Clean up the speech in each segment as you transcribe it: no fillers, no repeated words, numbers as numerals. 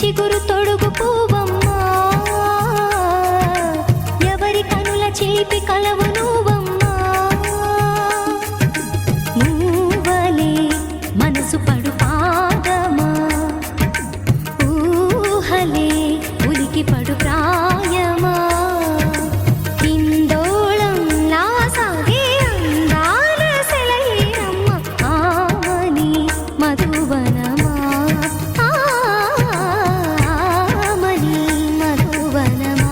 చిగురు తొడుగు పువ్వమ్మా ఎవరి కనుల చిలిపి కలవు నువ్వమ్మా నువ్వలే మనసు పడు పాదమా ఊహలే ఉలికి పడు ప్రాయమా హిందోళంలా సాగే అందాల సెలయేరమ్మ ఆమని మధువనమా ఆమని మధువనమా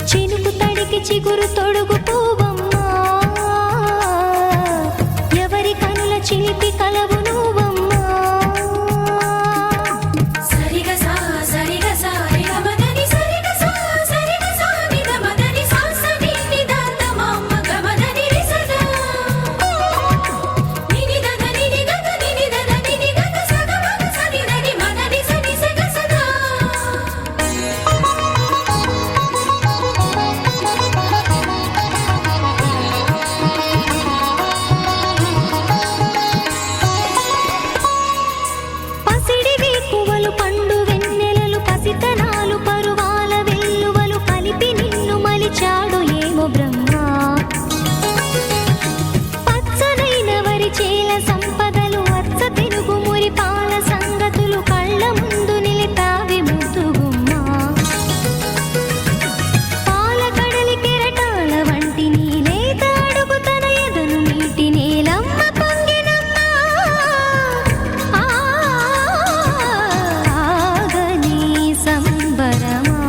చినుకు తడికి చిగురు తొడుగు పువ్వమ్మా ఎవరి కనుల చిలిపి కలవు నువ్వమ్మా పసిడివి పువ్వులు పండు వెన్నెలలు పసితనాలు పరువాల వెల్లువలు కలిపి నిన్ను మలిచాడు ఏమో బ్రహ్మ పచ్చనైన వరి చేల సంపదలు అచ్చ తెలుగు మురి పాల సంగతులు కళ్ళ ముందు నిలిపావి ముద్దుగుమ్మ పాల కడలి కెరటాల వంటి నీలేత అడుగు తన ఎదను నీటి నేలమ్మ పొంగినమ్మ ఆగని సంబరమా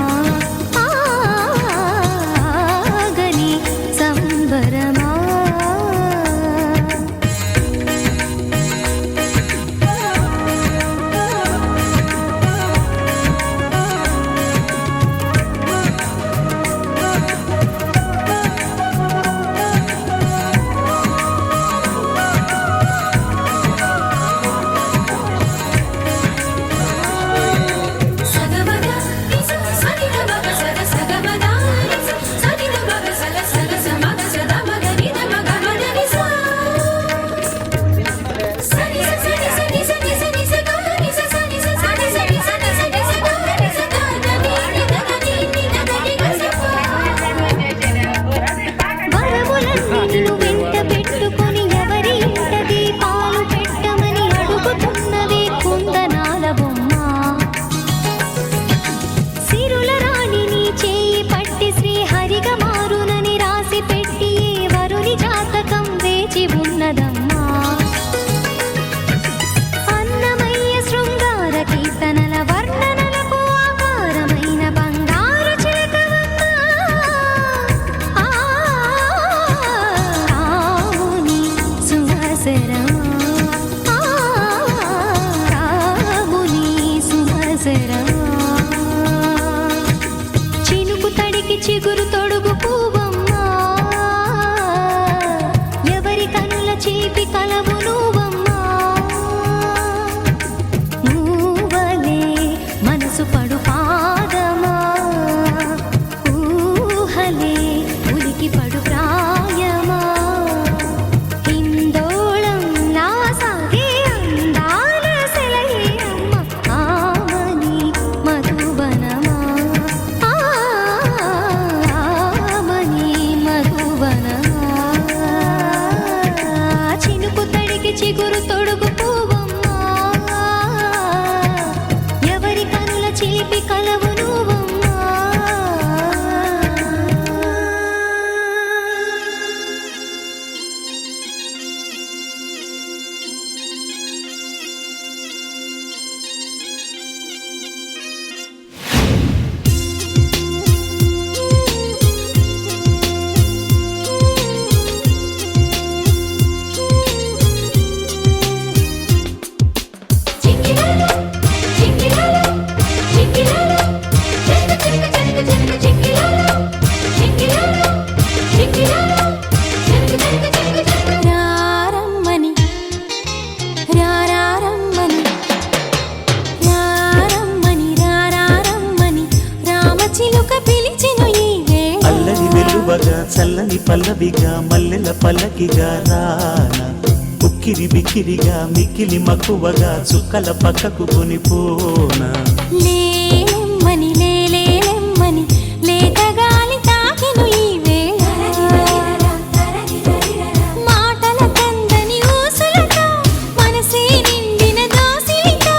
ఆగని సంబరమా వరములన్నీ నిన్ను వెంట పెట్టుకొని ఎవరి ఇంట దీపాలు పెట్టమని అడుగుతున్నవే కుందనాల బొమ్మ సిరుల రాణి నీ చేయి పట్టి శ్రీహరిగా మారునని రాసి పెట్టి ఏ వరుని జాతకం వేచి ఉన్నదమ్మా అన్నమయ్య శృంగార కీర్తనల వర్ణనలకు ఆకారమైన బంగారు చిలకవమ్మా రాముని సుమసరమా రాముని సుమసరమా చినుకు తడికి చిగురు తొడుగు పువ్వమ్మా ఎవరి కనుల చిలిపి కలవు నువ్వమ్మా నువ్వలే మనసు పడు పాదమా ఊహలే ఉలికి పడు ప్రాయమా హిందోళంలా సాగే అందాల సెలయేరమ్మ ఆమని మధువనమా ఆమని మధువనమా చినుకు తడికి చిగురు తొడుగు పువ్వమ్మా ఎవరి కనుల చిలిపి కలవు నువ్వమ్మా రారమ్మని రారమ్మని రారమ్మని రారమ్మని రామచిలుక పిలిచెను ఈ వేళ అల్లరి వెలువగా చల్లని పల్లవిగా మల్లెల పల్లకిగా రానా ఉక్కిరి బిక్కిరిగా మిక్కిలి మక్కువగా చుక్కల పక్కకు కొనిపోనా లేలెమ్మని లేలేలెమ్మని లేతగాలి తాకెను ఈ వేళ మాటల కందని ఊసులతో మనసే నిండిన దోసిలితో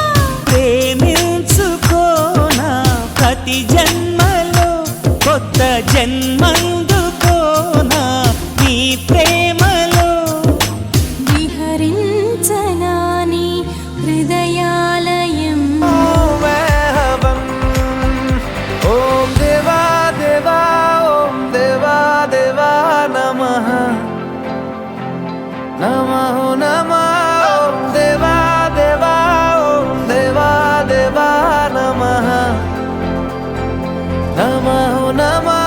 ప్రేమించుకోనా ప్రతి జన్మలో కొత్త జన్మందుకోనా నీ ప్రేమలో విహరించనాని హృదయాలయం ఓం దేవా దేవా ఓం దేవా దేవా నమః నమః నమః ఓం దేవా దేవా ఓం దేవా దేవా నమః नमः नमः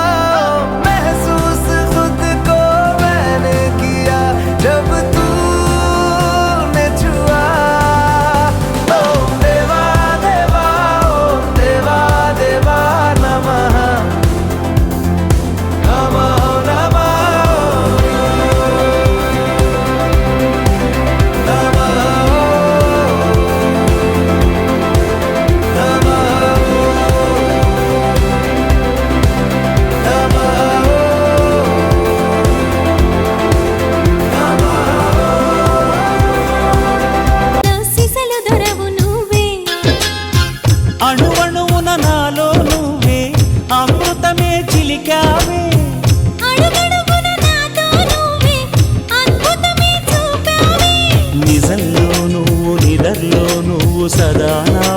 महसूस खुद को मैंने किया जब तूने छुआ ओम देवा देवा ओम देवा देवा नमः नमः नमः సిసలు దొరవు నువ్వే అణువణువున నాలో నువ్వే అమృతమే చిలికావే అడుగడుగున నాతో నువ్వే అద్భుతమే చూపావే నిజంలో నువ్వు నిదర్లో నువ్వు సదా నా